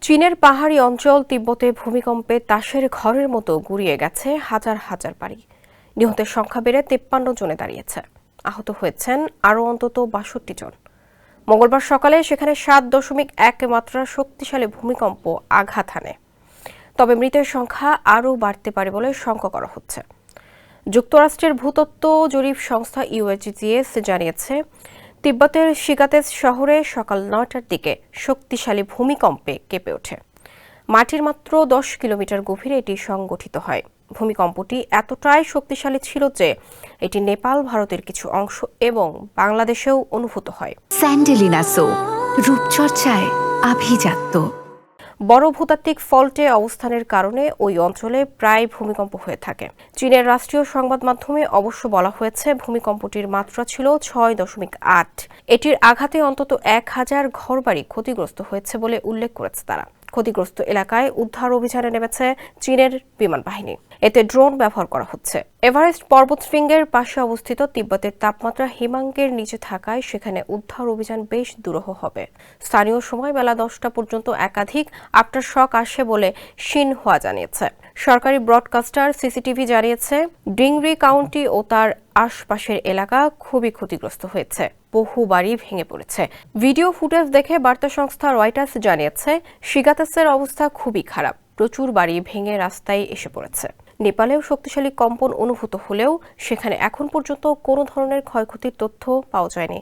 চীনের পাহাড়ি অঞ্চল তিব্বতে ভূমিকম্পে তাসের ঘরের মতো গুঁড়িয়ে গেছে হাজার হাজার বাড়ি। নিহতের সংখ্যা বেড়ে 53 জনে দাঁড়িয়েছে। আহত হয়েছেন আরও অন্তত 62 জন। মঙ্গলবার সকালে সেখানে 7.1 মাত্রার শক্তিশালী ভূমিকম্প আঘাত হানে। তবে মৃতের সংখ্যা আরও বাড়তে পারে বলে শঙ্কা করা হচ্ছে। যুক্তরাষ্ট্রের ভূতত্ত্ব জরিপ সংস্থা ইউএসজিএস জানিয়েছে, তিব্বতের শিগাতেস শহরে সকাল 9টার দিকে শক্তিশালী ভূমিকম্পে কেঁপে ওঠে। মাটির মাত্র 10 কিলোমিটার গভীরে এটি সংগঠিত হয়। ভূমিকম্পটি এতটাই শক্তিশালী ছিল যে এটি নেপাল, ভারতের কিছু অংশ এবং বাংলাদেশেও অনুভূত হয়। স্যান্ডেলিনা সো, রূপচর্চায় আভিজাত্য। বড় ভূতাত্ত্বিক ফল্টে অবস্থানের কারণে ওই অঞ্চলে প্রায় ভূমিকম্প হয়ে থাকে। চীনের রাষ্ট্রীয় সংবাদ মাধ্যমে অবশ্য বলা হয়েছে, ভূমিকম্পটির মাত্রা ছিল 6.8। এটির আঘাতে অন্তত 1000 ঘরবাড়ি ক্ষতিগ্রস্ত হয়েছে বলে উল্লেখ করেছে তারা। ক্ষতিগ্রস্ত এলাকায় উদ্ধার অভিযানে নেমেছে চীনের বিমান বাহিনী। এতে ড্রোন ব্যবহার করা হচ্ছে। এভারেস্ট পর্বতশৃঙ্গের পাশে অবস্থিত তিব্বতের তাপমাত্রা হিমাঙ্কের নিচে থাকায় সেখানে উদ্ধার অভিযান বেশ দুরূহ হবে। স্থানীয় সময় বেলা 10টা পর্যন্ত একাধিক আফটার শক আসে বলে শিনহুয়া জানিয়েছে। সরকারি ব্রডকাস্টার সিসিটিভি জানিয়েছে, ডিংরি কাউন্টি ও তার আশপাশের এলাকা খুবই ক্ষতিগ্রস্ত হয়েছে। বহু বাড়ি ভেঙে পড়েছে। ভিডিও ফুটেজ দেখে বার্তা সংস্থা রয়টার্স জানিয়েছে, শিগাতেসের অবস্থা খুবই খারাপ। প্রচুর বাড়ি ভেঙে রাস্তায় এসে পড়েছে। নেপালেও শক্তিশালী কম্পন অনুভূত হলেও সেখানে এখন পর্যন্ত কোনো ধরনের ক্ষয়ক্ষতির তথ্য পাওয়া যায়নি।